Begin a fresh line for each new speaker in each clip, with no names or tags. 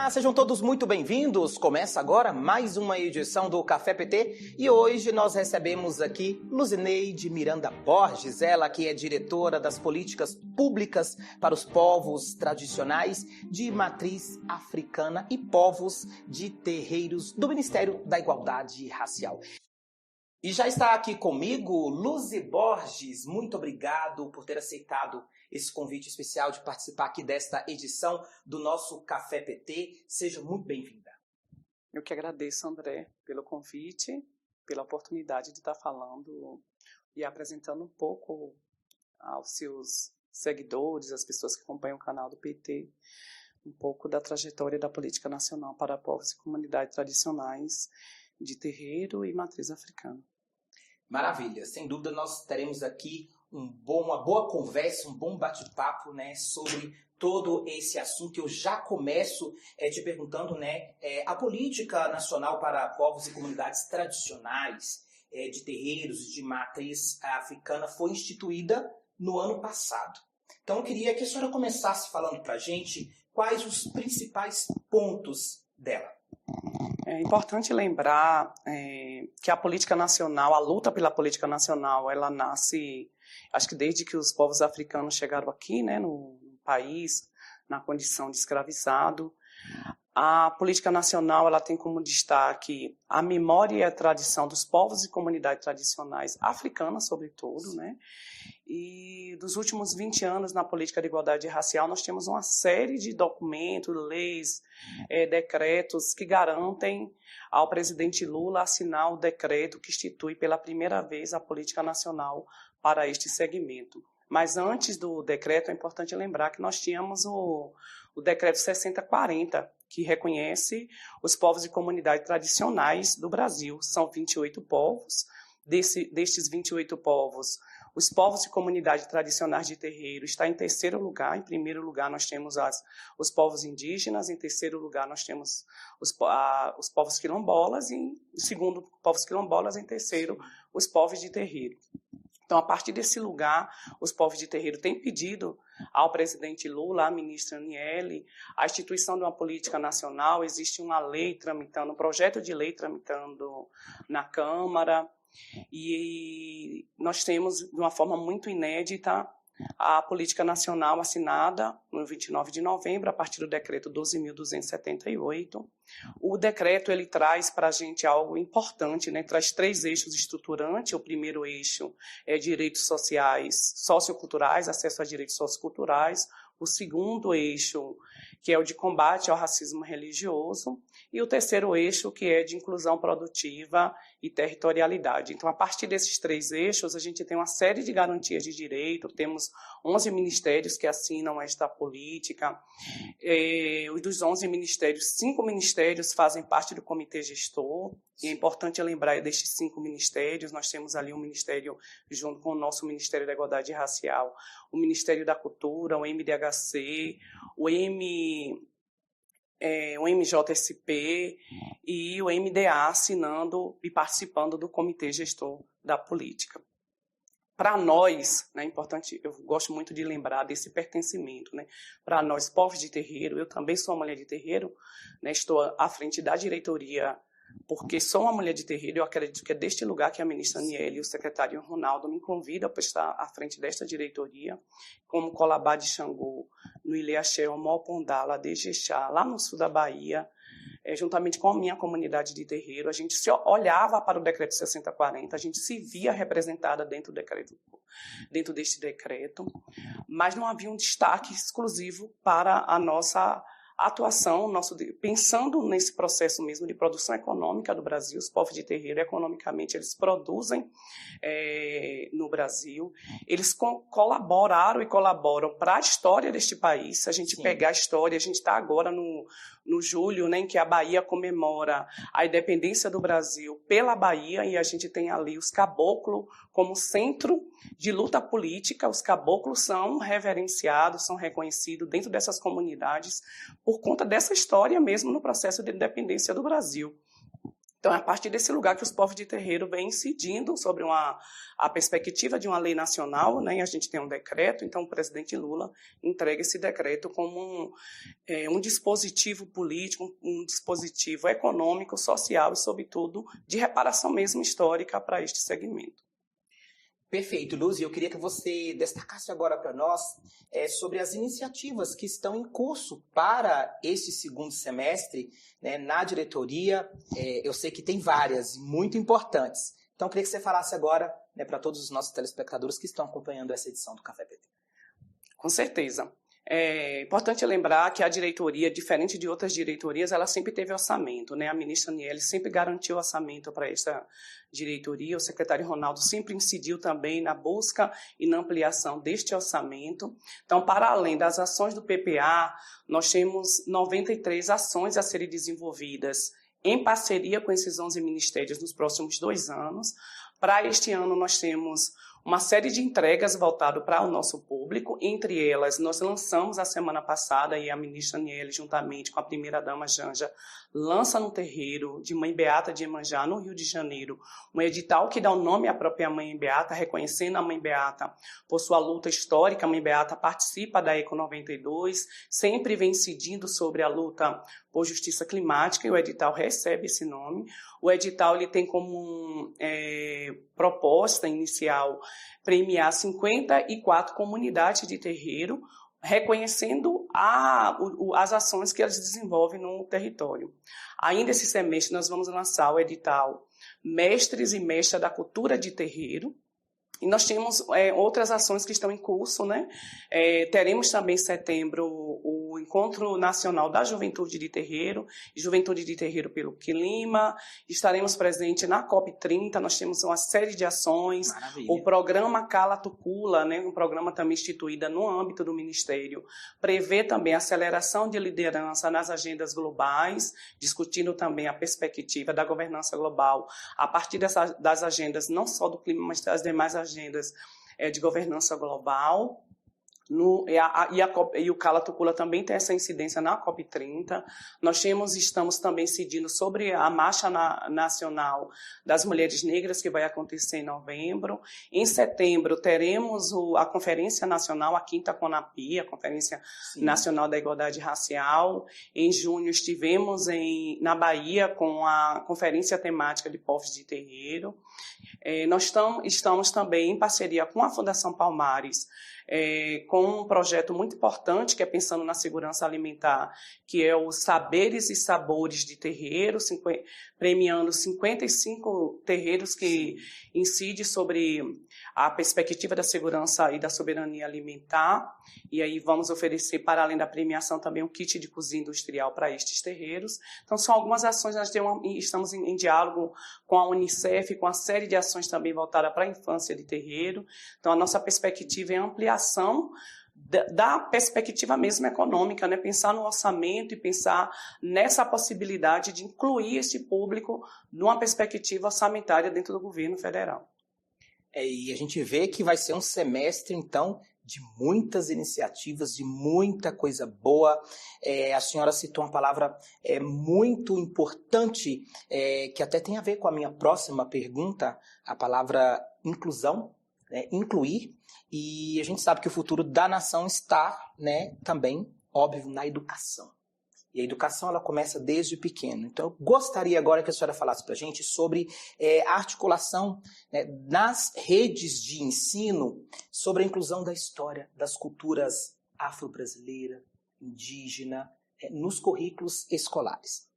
Olá, sejam todos muito bem-vindos. Começa agora mais uma edição do Café PT e hoje nós recebemos aqui Luzineide Miranda Borges, ela que é diretora das políticas públicas para os povos tradicionais de matriz africana e povos de terreiros do Ministério da Igualdade Racial. E já está aqui comigo Luzi Borges, muito obrigado por ter aceitado esse convite especial de participar aqui desta edição do nosso Café PT. Seja muito bem-vinda.
Eu que agradeço, André, pelo convite, pela oportunidade de estar falando e apresentando um pouco aos seus seguidores, às pessoas que acompanham o canal do PT, um pouco da trajetória da política nacional para povos e comunidades tradicionais de terreiro e matriz africana.
Maravilha, sem dúvida nós teremos aqui uma boa conversa, um bom bate-papo, né, sobre todo esse assunto. Eu já começo te perguntando, né, a política nacional para povos e comunidades tradicionais de terreiros de matriz africana foi instituída no ano passado. Então eu queria que a senhora começasse falando para a gente quais os principais pontos dela.
É importante lembrar que a política nacional, a luta pela política nacional, ela nasce, acho que desde que os povos africanos chegaram aqui, né, no país, na condição de escravizado. A política nacional ela tem como destaque a memória e a tradição dos povos e comunidades tradicionais africanas, sobretudo, né? E dos últimos 20 anos na política de igualdade racial, nós temos uma série de documentos, leis, decretos que garantem ao presidente Lula assinar o decreto que institui pela primeira vez a política nacional para este segmento. Mas antes do decreto, é importante lembrar que nós tínhamos o decreto 6040, que reconhece os povos e comunidades tradicionais do Brasil. São 28 povos. Destes 28 povos, os povos e comunidades tradicionais de terreiro está em terceiro lugar. Em primeiro lugar, nós temos os povos indígenas. Em terceiro lugar, nós temos os povos quilombolas. E em segundo, povos quilombolas. Em terceiro, os povos de terreiro. Então, a partir desse lugar, os povos de terreiro têm pedido ao presidente Lula, à ministra Aniele, a instituição de uma política nacional. Existe uma lei tramitando, um projeto de lei tramitando na Câmara, e nós temos, de uma forma muito inédita, a política nacional assinada no 29 de novembro, a partir do decreto 12.278. O decreto ele traz para a gente algo importante, né? Traz 3 eixos estruturantes. O primeiro eixo é direitos sociais, socioculturais, acesso a direitos socioculturais. O segundo eixo, que é o de combate ao racismo religioso, e o terceiro eixo, que é de inclusão produtiva e territorialidade. Então, a partir desses 3 eixos, a gente tem uma série de garantias de direito, temos 11 ministérios que assinam esta política. Dos 11 ministérios, 5 ministérios fazem parte do comitê gestor, e é importante lembrar destes 5 ministérios, nós temos ali um ministério, junto com o nosso Ministério da Igualdade Racial, o Ministério da Cultura, o MDHC, o MJSP e o MDA assinando e participando do comitê gestor da política. Para nós, né, importante, eu gosto muito de lembrar desse pertencimento, né? Para nós, povos de terreiro, eu também sou uma mulher de terreiro, né, estou à frente da diretoria, porque sou uma mulher de terreiro. Eu acredito que é deste lugar que a ministra Aniele e o secretário Ronaldo me convidam para estar à frente desta diretoria, como Colabá de Xangô, no Ilê-Axé, Omopondá, de Jexá, lá no sul da Bahia, juntamente com a minha comunidade de terreiro. A gente se olhava para o decreto 6040, a gente se via representada dentro deste decreto, mas não havia um destaque exclusivo para a nossa atuação, pensando nesse processo mesmo de produção econômica do Brasil. Os povos de terreiro, economicamente, eles produzem no Brasil, eles colaboraram e colaboram para a história deste país. Se a gente pegar a história, a gente está agora no julho, né, em que a Bahia comemora a independência do Brasil pela Bahia, e a gente tem ali os caboclos como centro de luta política. Os caboclos são reverenciados, são reconhecidos dentro dessas comunidades por conta dessa história mesmo no processo de independência do Brasil. Então, é a partir desse lugar que os povos de terreiro vêm incidindo sobre a perspectiva de uma lei nacional, né? E a gente tem um decreto, então o presidente Lula entrega esse decreto como um dispositivo político, um dispositivo econômico, social e, sobretudo, de reparação mesmo histórica para este segmento.
Perfeito, Luz. E eu queria que você destacasse agora para nós sobre as iniciativas que estão em curso para este segundo semestre, né, na diretoria. Eu sei que tem várias, muito importantes. Então, eu queria que você falasse agora, né, para todos os nossos telespectadores que estão acompanhando essa edição do Café PT.
Com certeza. É importante lembrar que a diretoria, diferente de outras diretorias, ela sempre teve orçamento, né? A ministra Aniele sempre garantiu orçamento para esta diretoria, o secretário Ronaldo sempre incidiu também na busca e na ampliação deste orçamento. Então, para além das ações do PPA, nós temos 93 ações a serem desenvolvidas em parceria com esses 11 ministérios nos próximos 2 anos. Para este ano, nós temos uma série de entregas voltadas para o nosso público. Entre elas, nós lançamos a semana passada, e a ministra Aniele, juntamente com a primeira-dama Janja, lança no terreiro de Mãe Beata de Iemanjá, no Rio de Janeiro, um edital que dá o nome à própria Mãe Beata, reconhecendo a Mãe Beata por sua luta histórica. A Mãe Beata participa da Eco 92, sempre vem incidindo sobre a luta por justiça climática, e o edital recebe esse nome. O edital ele tem como proposta inicial premiar 54 comunidades de terreiro, reconhecendo as ações que elas desenvolvem no território. Ainda esse semestre nós vamos lançar o edital Mestres e Mestras da Cultura de Terreiro, e nós temos outras ações que estão em curso, né? Teremos também em setembro o Encontro Nacional da Juventude de Terreiro, Juventude de Terreiro pelo Clima. Estaremos presentes na COP30, nós temos uma série de ações. Maravilha. O programa Cala Tucula, né? Um programa também instituído no âmbito do Ministério, prevê também a aceleração de liderança nas agendas globais, discutindo também a perspectiva da governança global a partir das agendas não só do clima, mas das demais agendas de governança global. E o Cala Tucula também tem essa incidência na COP30. Nós estamos também incidindo sobre a Marcha Nacional das Mulheres Negras, que vai acontecer em novembro. Em setembro, teremos a Conferência Nacional, a 5ª CONAPI, a Conferência Nacional da Igualdade Racial. Em junho, estivemos na Bahia com a Conferência Temática de Povos de Terreiro. Nós estamos também em parceria com a Fundação Palmares, com um projeto muito importante, que é pensando na segurança alimentar, que é os Saberes e Sabores de Terreiro, premiando 55 terreiros que incidem sobre a perspectiva da segurança e da soberania alimentar. E aí vamos oferecer, para além da premiação, também um kit de cozinha industrial para estes terreiros. Então, são algumas ações, nós estamos em diálogo com a Unicef, com a série de ações também voltada para a infância de terreiro. Então, a nossa perspectiva é a ampliação da perspectiva mesmo econômica, né? Pensar no orçamento e pensar nessa possibilidade de incluir esse público numa perspectiva orçamentária dentro do governo federal.
E a gente vê que vai ser um semestre, então, de muitas iniciativas, de muita coisa boa. A senhora citou uma palavra muito importante, que até tem a ver com a minha próxima pergunta, a palavra inclusão, né? Incluir. E a gente sabe que o futuro da nação está, né, também, óbvio, na educação. E a educação, ela começa desde pequeno. Então, eu gostaria agora que a senhora falasse para a gente sobre a articulação, né, nas redes de ensino sobre a inclusão da história, das culturas afro-brasileira, indígena, nos currículos escolares.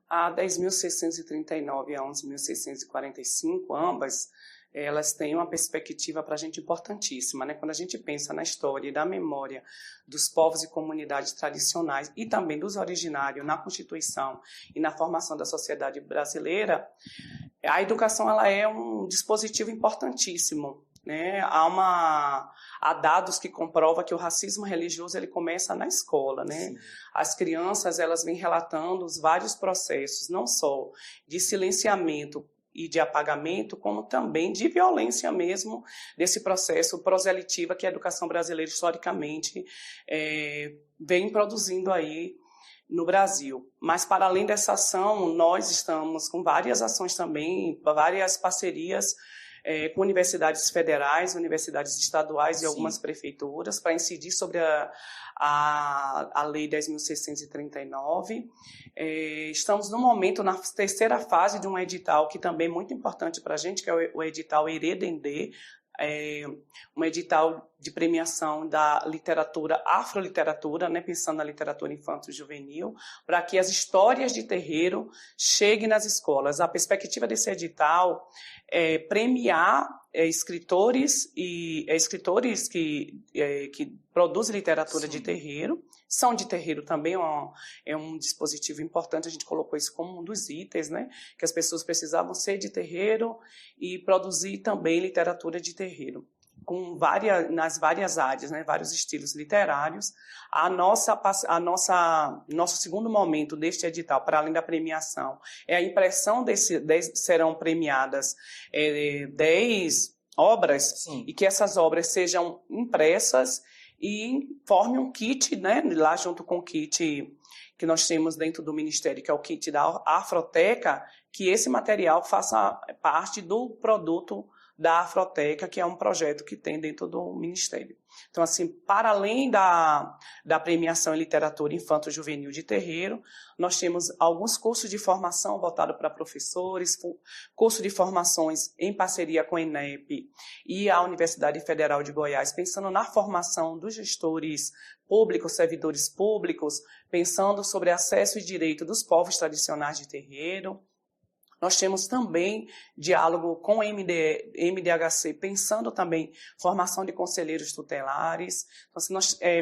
A 10.639 e a 11.645, ambas, elas têm uma perspectiva para a gente importantíssima, né? Quando a gente pensa na história e na memória dos povos e comunidades tradicionais e também dos originários na Constituição e na formação da sociedade brasileira, a educação ela é um dispositivo importantíssimo, né? Há dados que comprovam que o racismo religioso ele começa na escola, né? Sim. As crianças elas vêm relatando os vários processos, não só de silenciamento e de apagamento, como também de violência mesmo, desse processo proselitiva que a educação brasileira historicamente vem produzindo aí no Brasil. Mas, para além dessa ação, nós estamos com várias ações também, várias parcerias com universidades federais, universidades estaduais e algumas prefeituras, para incidir sobre a Lei 10.639. Estamos, no momento, na terceira fase de um edital que também é muito importante para a gente, que é o edital Heredendê, um edital de premiação da literatura, afroliteratura, né, pensando na literatura infanto-juvenil, para que as histórias de terreiro cheguem nas escolas. A perspectiva desse edital é premiar escritores que produzem literatura de terreiro. São de terreiro também é um dispositivo importante, a gente colocou isso como um dos itens, né? Que as pessoas precisavam ser de terreiro e produzir também literatura de terreiro, nas várias áreas, né? Vários estilos literários. Nosso segundo momento deste edital, para além da premiação, é a impressão serão premiadas 10 obras, e que essas obras sejam impressas e forme um kit, né, lá junto com o kit que nós temos dentro do Ministério, que é o kit da Afroteca, que esse material faça parte do produto da Afroteca, que é um projeto que tem dentro do Ministério. Então, assim, para além da premiação em literatura infanto-juvenil de terreiro, nós temos alguns cursos de formação voltados para professores, curso de formações em parceria com a INEP e a Universidade Federal de Goiás, pensando na formação dos gestores públicos, servidores públicos, pensando sobre acesso e direito dos povos tradicionais de terreiro. Nós temos também diálogo com o MDHC, pensando também formação de conselheiros tutelares, então,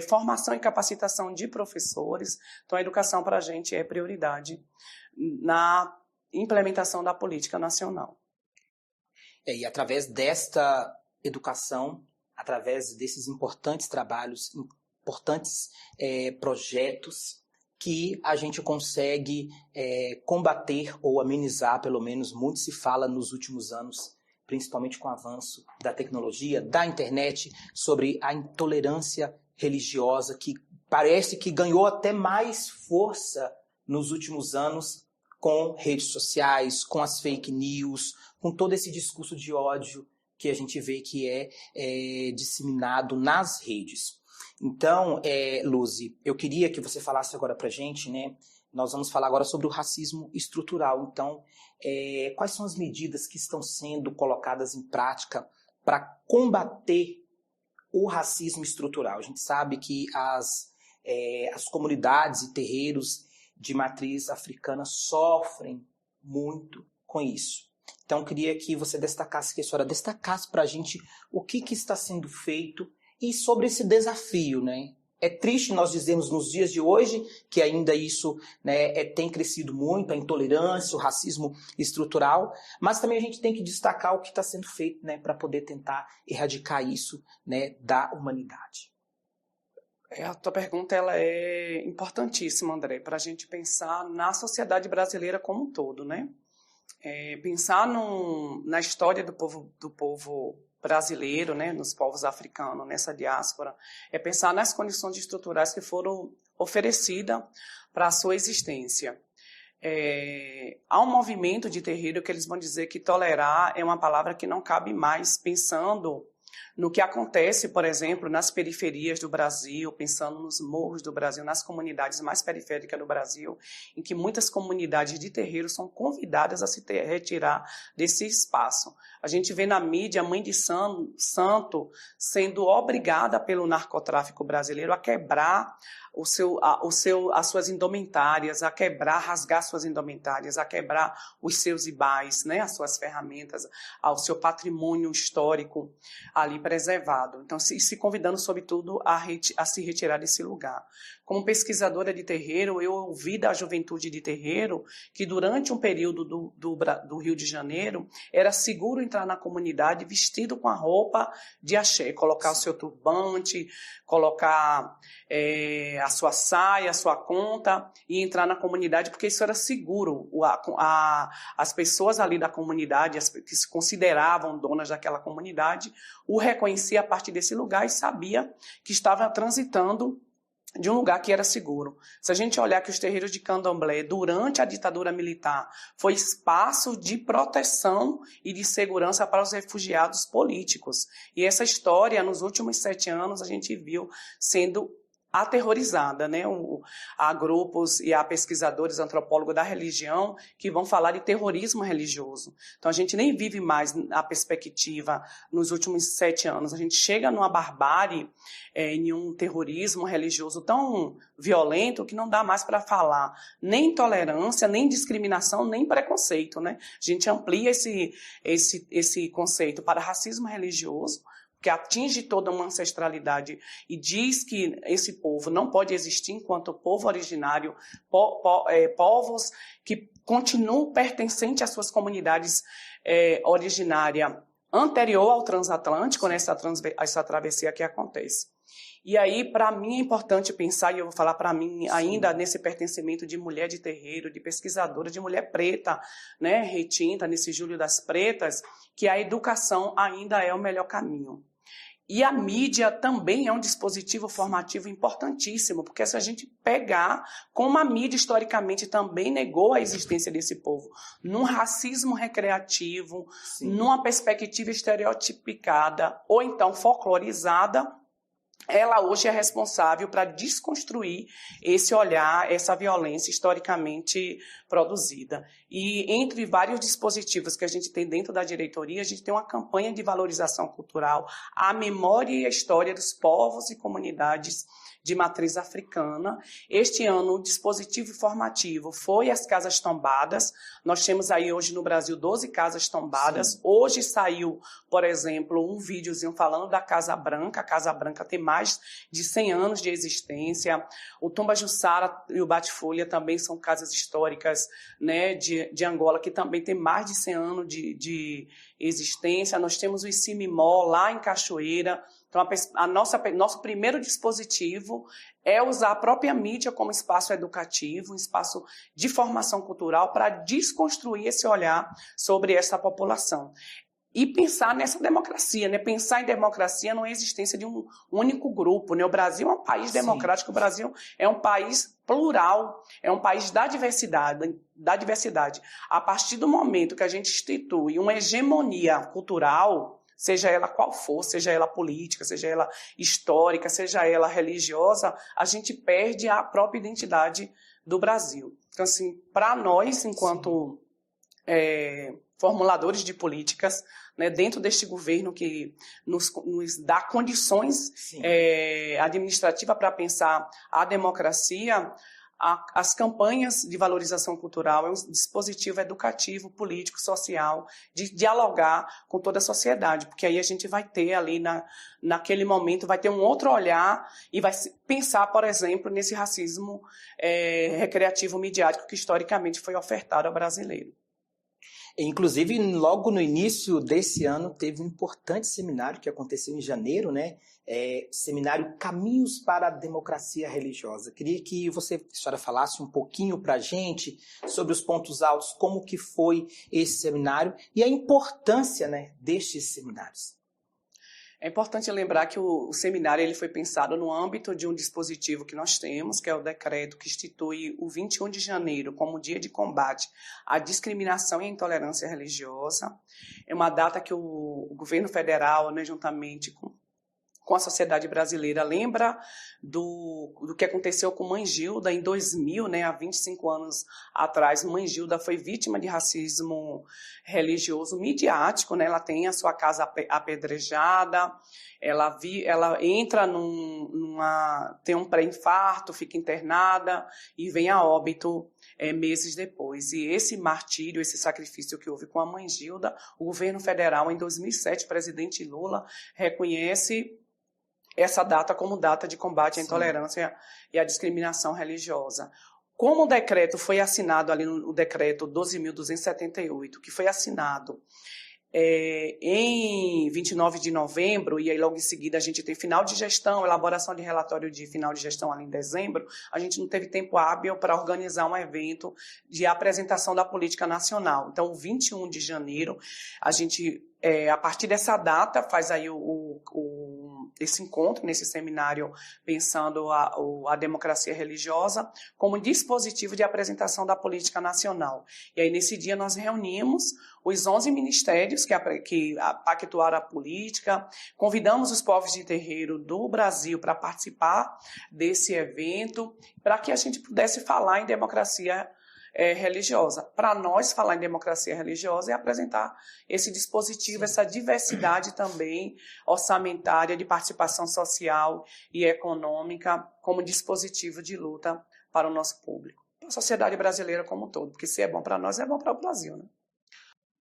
formação e capacitação de professores. Então, a educação para a gente é prioridade na implementação da política nacional.
E através desta educação, através desses importantes trabalhos, importantes projetos, que a gente consegue combater ou amenizar, pelo menos muito se fala nos últimos anos, principalmente com o avanço da tecnologia, da internet, sobre a intolerância religiosa, que parece que ganhou até mais força nos últimos anos com redes sociais, com as fake news, com todo esse discurso de ódio que a gente vê que é disseminado nas redes. Então, Luzi, eu queria que você falasse agora pra gente, né? Nós vamos falar agora sobre o racismo estrutural. Então, quais são as medidas que estão sendo colocadas em prática para combater o racismo estrutural? A gente sabe que as comunidades e terreiros de matriz africana sofrem muito com isso. Então, eu queria que você destacasse, que a senhora destacasse para a gente o que está sendo feito e sobre esse desafio, né? É triste nós dizermos nos dias de hoje que ainda isso, né, tem crescido muito, a intolerância, o racismo estrutural, mas também a gente tem que destacar o que está sendo feito, né, para poder tentar erradicar isso, né, da humanidade.
A tua pergunta ela é importantíssima, André, para a gente pensar na sociedade brasileira como um todo, né? Pensar na história do povo brasileiro, né, nos povos africanos, nessa diáspora, é pensar nas condições estruturais que foram oferecidas para a sua existência. Há um movimento de terreiro que eles vão dizer que tolerar é uma palavra que não cabe mais, pensando no que acontece, por exemplo, nas periferias do Brasil, pensando nos morros do Brasil, nas comunidades mais periféricas do Brasil, em que muitas comunidades de terreiro são convidadas a se retirar desse espaço. A gente vê na mídia a mãe de santo sendo obrigada pelo narcotráfico brasileiro a quebrar as suas indumentárias, a rasgar suas indumentárias, a quebrar os seus ibais, né, as suas ferramentas, ao seu patrimônio histórico ali preservado. Então, se convidando, sobretudo, a se retirar desse lugar. Como pesquisadora de terreiro, eu ouvi da juventude de terreiro que durante um período do Rio de Janeiro era seguro entrar na comunidade vestido com a roupa de axé, colocar o seu turbante, colocar a sua saia, a sua conta e entrar na comunidade, porque isso era seguro. As pessoas ali da comunidade, que se consideravam donas daquela comunidade, o reconhecia a partir desse lugar e sabia que estava transitando de um lugar que era seguro. Se a gente olhar que os terreiros de candomblé, durante a ditadura militar, foi espaço de proteção e de segurança para os refugiados políticos. E essa história, nos últimos 7 anos, a gente viu sendo aterrorizada, né? Há grupos e há pesquisadores, antropólogos da religião que vão falar de terrorismo religioso. Então a gente nem vive mais a perspectiva nos últimos 7 anos. A gente chega numa barbárie, em um terrorismo religioso tão violento que não dá mais para falar nem intolerância, nem discriminação, nem preconceito, né? A gente amplia esse conceito para racismo religioso, que atinge toda uma ancestralidade e diz que esse povo não pode existir enquanto povo originário, povos que continuam pertencentes às suas comunidades originárias anterior ao transatlântico, nessa travessia que acontece. E aí, para mim, é importante pensar, e eu vou falar para mim ainda nesse pertencimento de mulher de terreiro, de pesquisadora, de mulher preta, né, retinta, nesse Júlio das Pretas, que a educação ainda é o melhor caminho. E a mídia também é um dispositivo formativo importantíssimo, porque se a gente pegar como a mídia historicamente também negou a existência desse povo, num racismo recreativo, numa perspectiva estereotipicada ou então folclorizada, ela hoje é responsável para desconstruir esse olhar, essa violência historicamente produzida. E entre vários dispositivos que a gente tem dentro da diretoria, a gente tem uma campanha de valorização cultural, a memória e a história dos povos e comunidades de matriz africana. Este ano, o dispositivo formativo foi as Casas Tombadas. Nós temos aí hoje no Brasil 12 casas tombadas. Sim. Hoje saiu, por exemplo, um videozinho falando da Casa Branca. A Casa Branca tem mais de 100 anos de existência. O Tumba Jussara e o Bate-Folha também são casas históricas, né, de Angola, que também tem mais de 100 anos de existência. Nós temos o Icimimó, lá em Cachoeira. Então, nosso primeiro dispositivo é usar a própria mídia como espaço educativo, um espaço de formação cultural para desconstruir esse olhar sobre essa população. E pensar nessa democracia, né? Pensar em democracia não é a existência de um único grupo, né? O Brasil é um país democrático, o Brasil é um país plural, é um país da diversidade. A partir do momento que a gente institui uma hegemonia cultural, seja ela qual for, seja ela política, seja ela histórica, seja ela religiosa, a gente perde a própria identidade do Brasil. Então, assim, para nós, enquanto formuladores de políticas, né, dentro deste governo que nos dá condições administrativas para pensar a democracia, as campanhas de valorização cultural é um dispositivo educativo, político, social, de dialogar com toda a sociedade, porque aí a gente vai ter ali, naquele momento, vai ter um outro olhar e vai pensar, por exemplo, nesse racismo recreativo midiático que historicamente foi ofertado ao brasileiro.
Inclusive, logo no início desse ano, teve um importante seminário que aconteceu em janeiro, né? Seminário Caminhos para a Democracia Religiosa. Queria que a senhora falasse um pouquinho para a gente sobre os pontos altos, como que foi esse seminário e a importância, né, destes seminários.
É importante lembrar que o seminário ele foi pensado no âmbito de um dispositivo que nós temos, que é o decreto que institui o 21 de janeiro como dia de combate à discriminação e à intolerância religiosa. É uma data que o governo federal, né, juntamente com a sociedade brasileira, lembra do que aconteceu com Mãe Gilda em 2000, né, há 25 anos atrás. Mãe Gilda foi vítima de racismo religioso midiático, né, ela tem a sua casa apedrejada, ela entra tem um pré-infarto, fica internada e vem a óbito meses depois. E esse martírio, esse sacrifício que houve com a Mãe Gilda, o governo federal, em 2007, o presidente Lula reconhece essa data como data de combate à intolerância e à discriminação religiosa. Como o decreto foi assinado ali no decreto 12.278, que foi assinado em 29 de novembro, e aí logo em seguida a gente tem final de gestão, elaboração de relatório de final de gestão ali em dezembro, a gente não teve tempo hábil para organizar um evento de apresentação da política nacional. Então, 21 de janeiro, a gente a partir dessa data, faz aí esse encontro, nesse seminário, pensando a democracia religiosa como dispositivo de apresentação da política nacional. E aí, nesse dia, nós reunimos os 11 ministérios que pactuaram a política, convidamos os povos de terreiro do Brasil para participar desse evento, para que a gente pudesse falar em democracia religiosa. Para nós, falar em democracia religiosa é apresentar esse dispositivo, essa diversidade também orçamentária de participação social e econômica como dispositivo de luta para o nosso público. A sociedade brasileira como um todo, porque se é bom para nós, é bom para o Brasil, né?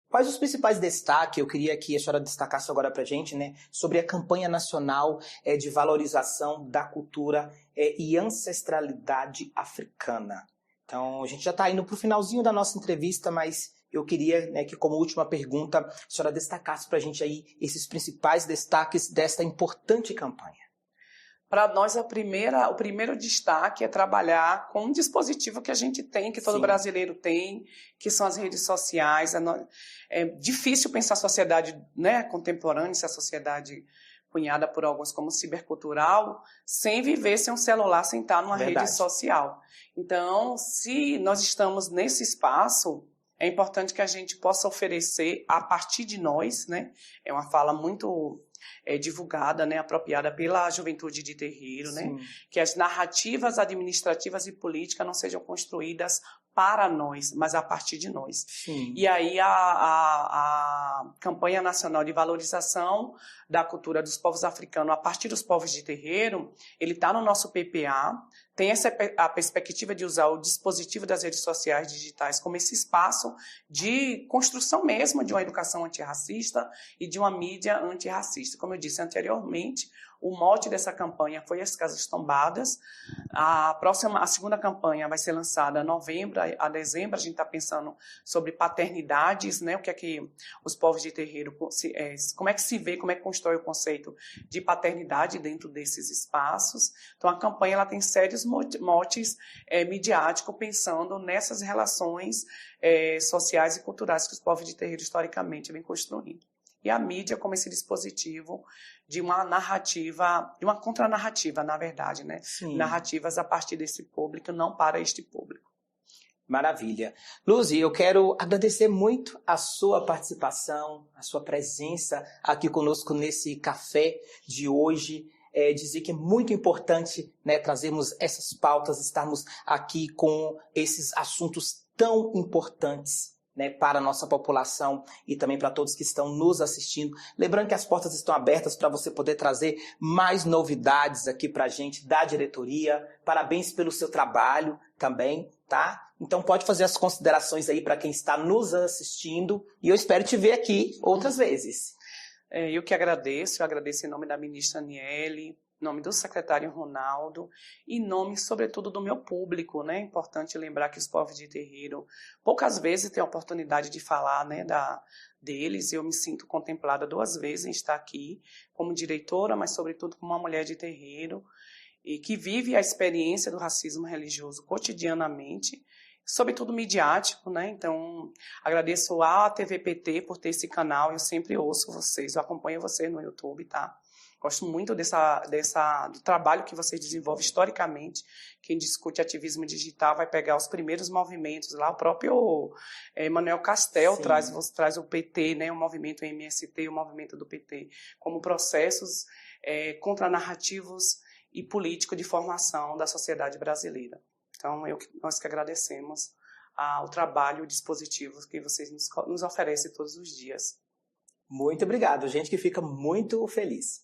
Quais os principais destaques, eu queria que a senhora destacasse agora para a gente, né, sobre a campanha nacional de valorização da cultura e ancestralidade africana? Então, a gente já está indo para o finalzinho da nossa entrevista, mas eu queria, né, que como última pergunta, a senhora destacasse para a gente aí esses principais destaques desta importante campanha.
Para nós, o primeiro destaque é trabalhar com um dispositivo que a gente tem, que todo brasileiro tem, que são as redes sociais. É difícil pensar a sociedade, né, contemporânea, essa sociedade cunhada por alguns como cibercultural, sem viver sem um celular, sem estar numa rede social. Então, se nós estamos nesse espaço, é importante que a gente possa oferecer a partir de nós, né? É uma fala muito divulgada, né, apropriada pela juventude de terreiro, né? Que as narrativas administrativas e políticas não sejam construídas para nós, mas a partir de nós. Sim. E aí a campanha nacional de valorização da cultura dos povos africanos a partir dos povos de terreiro, ele está no nosso PPA, tem a perspectiva de usar o dispositivo das redes sociais digitais como esse espaço de construção mesmo de uma educação antirracista e de uma mídia antirracista. Como eu disse anteriormente, o mote dessa campanha foi as Casas Tombadas. A segunda campanha vai ser lançada em novembro a dezembro. A gente está pensando sobre paternidades, né? O que é que os povos de terreiro, como é que se vê, como é que constrói o conceito de paternidade dentro desses espaços. Então, a campanha ela tem sérios motes midiáticos pensando nessas relações sociais e culturais que os povos de terreiro historicamente vêm construindo. E a mídia como esse dispositivo de uma narrativa, de uma contranarrativa, na verdade, né? Sim. Narrativas a partir desse público, não para este público.
Maravilha. Luzi, eu quero agradecer muito a sua participação, a sua presença aqui conosco nesse café de hoje. Dizer que é muito importante, né, trazermos essas pautas, estarmos aqui com esses assuntos tão importantes, né, para a nossa população e também para todos que estão nos assistindo. Lembrando que as portas estão abertas para você poder trazer mais novidades aqui para a gente da diretoria. Parabéns pelo seu trabalho também, tá? Então pode fazer as considerações aí para quem está nos assistindo e eu espero te ver aqui outras vezes.
Eu que agradeço, eu agradeço em nome da ministra Aniele, em nome do secretário Ronaldo, e em nome, sobretudo, do meu público, né? É importante lembrar que os povos de terreiro poucas vezes têm a oportunidade de falar, né, deles. Eu me sinto contemplada 2 vezes em estar aqui como diretora, mas, sobretudo, como uma mulher de terreiro, e que vive a experiência do racismo religioso cotidianamente, sobretudo midiático, né? Então, agradeço à TVPT por ter esse canal, eu sempre ouço vocês, eu acompanho vocês no YouTube, tá? Gosto muito do trabalho que vocês desenvolvem historicamente. Quem discute ativismo digital vai pegar os primeiros movimentos lá. O próprio Manuel Castel traz o PT, né, o movimento MST, o movimento do PT, como processos contranarrativos e políticos de formação da sociedade brasileira. Então, nós que agradecemos ao trabalho e dispositivos que vocês nos oferecem todos os dias.
Muito obrigado, gente que fica muito feliz.